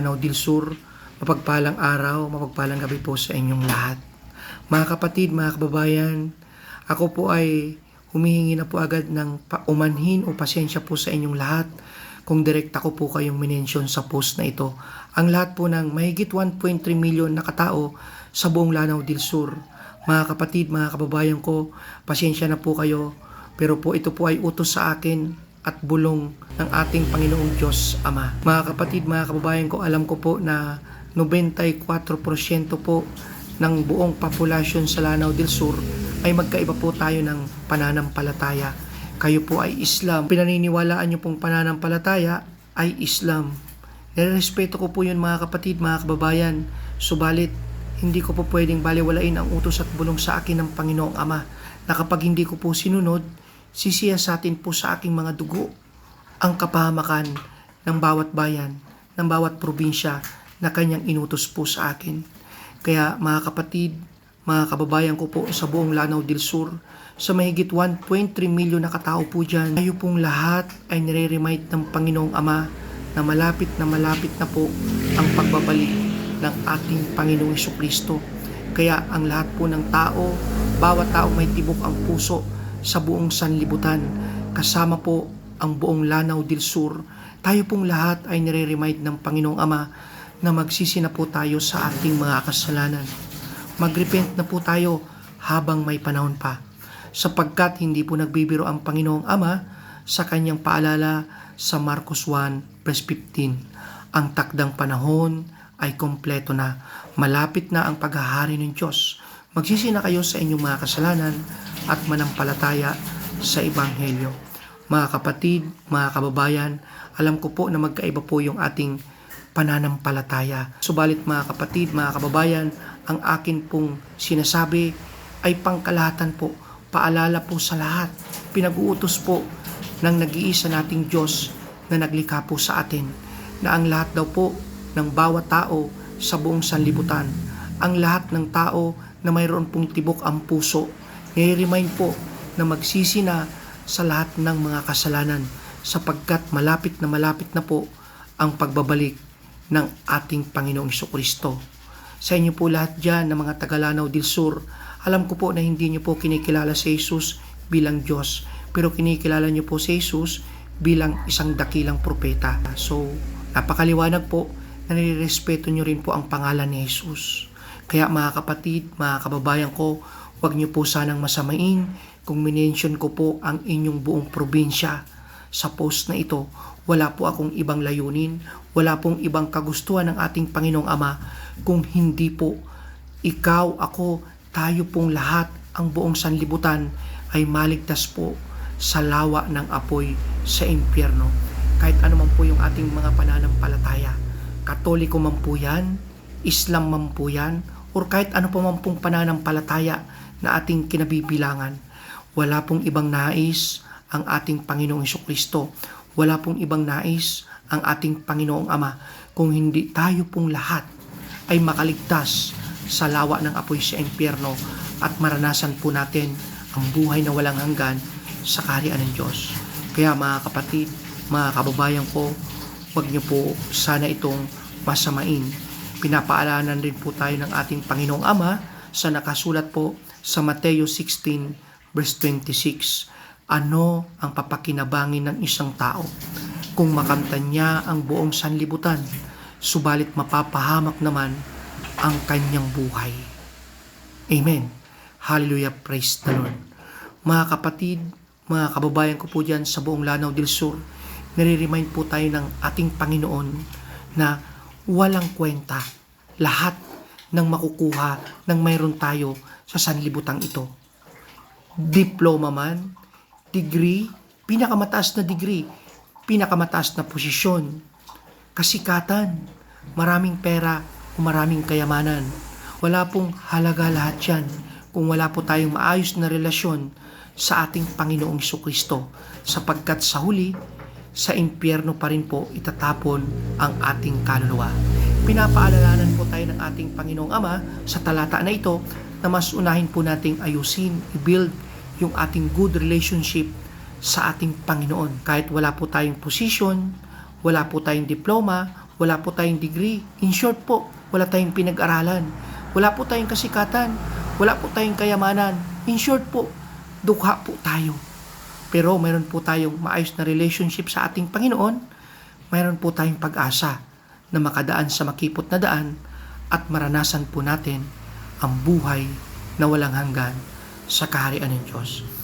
Lanao del Sur, mapagpalang araw, mapagpalang gabi po sa inyong lahat. Mga kapatid, mga kababayan, ako po ay humihingi na po agad ng umanhin o pasensya po sa inyong lahat kung direkta ko po kayong minensyon sa post na ito. Ang lahat po ng mahigit 1.3 million na katao sa buong Lanao del Sur. Mga kapatid, mga kababayan ko, pasensya na po kayo, pero po ito po ay utos sa akin at bulong ng ating Panginoong Diyos Ama. Mga kapatid, mga kababayan ko, alam ko po na 94% po ng buong populasyon sa Lanao del Sur ay magkaiba po tayo ng pananampalataya. Kayo po ay Islam. Pinaniniwalaan niyo pong pananampalataya ay Islam. Nirespeto ko po yun, mga kapatid, mga kababayan. Subalit, hindi ko po pwedeng baliwalain ang utos at bulong sa akin ng Panginoong Ama na kapag hindi ko po sinunod, sisiyasatin po sa aking mga dugo ang kapahamakan ng bawat bayan, ng bawat probinsya na kanyang inutos po sa akin. Kaya mga kapatid, mga kababayan ko po sa buong Lanao del Sur, sa mahigit 1.3 million na katao po dyan, tayo pong lahat ay nire-remind ng Panginoong Ama na malapit na po ang pagbabalik ng ating Panginoong Jesucristo. Kaya ang lahat po ng tao, bawat tao may tibok ang puso sa buong sanlibutan, kasama po ang buong Lanao del Sur, tayo pong lahat ay nire-remind ng Panginoong Ama na magsisi na po tayo sa ating mga kasalanan. Magrepent na po tayo habang may panahon pa, sapagkat hindi po nagbibiro ang Panginoong Ama sa kanyang paalala sa Marcos 1 verse 15. Ang takdang panahon ay kompleto na, malapit na ang paghahari ng Diyos. Magsisi na kayo sa inyong mga kasalanan at manampalataya sa Ebanghelyo. Mga kapatid, mga kababayan, alam ko po na magkaiba po yung ating pananampalataya. Subalit mga kapatid, mga kababayan, ang akin pong sinasabi ay pangkalahatan po, paalala po sa lahat. Pinag-uutos po ng nag-iisa nating Diyos na naglikha po sa atin, na ang lahat daw po ng bawat tao sa buong sanlibutan, ang lahat ng tao na mayroon pong tibok ang puso, i-remind po na magsisi na sa lahat ng mga kasalanan, sapagkat malapit na po ang pagbabalik ng ating Panginoong Jesucristo. Sa inyo po lahat dyan na mga taga Lanao del Sur, alam ko po na hindi niyo po kinikilala si Jesus bilang Diyos, pero kinikilala niyo po si Jesus bilang isang dakilang propeta. So, napakaliwanag po na nirespeto niyo rin po ang pangalan ni Jesus. Kaya mga kapatid, mga kababayan ko, huwag niyo po sanang masamain kung minention ko po ang inyong buong probinsya sa post na ito. Wala po akong ibang layunin, wala pong ibang kagustuhan ng ating Panginoong Ama kung hindi po ikaw, ako, tayo pong lahat, ang buong sanlibutan ay maligtas po sa lawa ng apoy sa impyerno. Kahit ano man po yung ating mga pananampalataya, Katoliko man po yan, Islam man po yan, or kahit ano pa man pong pananampalataya na ating kinabibilangan, wala pong ibang nais ang ating Panginoong Jesucristo. Wala pong ibang nais ang ating Panginoong Ama kung hindi tayo pong lahat ay makaligtas sa lawa ng apoy sa impyerno at maranasan po natin ang buhay na walang hanggan sa kaharian ng Diyos. Kaya mga kapatid, mga kababayan ko, huwag niyo po sana itong masamain. Pinapaalanan rin po tayo ng ating Panginoong Ama sa nakasulat po sa Mateo 16 verse 26. Ano ang papakinabangin ng isang tao kung makamtan niya ang buong sanlibutan, subalit mapapahamak naman ang kanyang buhay? Amen. Hallelujah. Praise the Lord. Mga kapatid, mga kababayan ko po dyan sa buong Lanao del Sur, nare-remind po tayo ng ating Panginoon na walang kwenta lahat ng makukuha ng mayroon tayo sa sanlibutang ito. Diploma man, degree, pinakamataas na degree, pinakamataas na posisyon, kasikatan, maraming pera o maraming kayamanan. Wala pong halaga lahat yan kung wala po tayong maayos na relasyon sa ating Panginoong Jesucristo, sapagkat sa huli, sa impyerno pa rin po itatapon ang ating kaluluwa. Pinapaalalanan po tayo ng ating Panginoong Ama sa talata na ito na mas unahin po nating ayusin, i-build yung ating good relationship sa ating Panginoon. Kahit wala po tayong position, wala po tayong diploma, Wala po tayong degree. In short po, wala tayong pinag-aralan. Wala po tayong kasikatan. Wala po tayong kayamanan. In short po, dukha po tayo. Pero mayroon po tayong maayos na relationship sa ating Panginoon. Mayroon po tayong pag-asa na makadaan sa makipot na daan at maranasan po natin ang buhay na walang hanggan sa kaharian ng Diyos.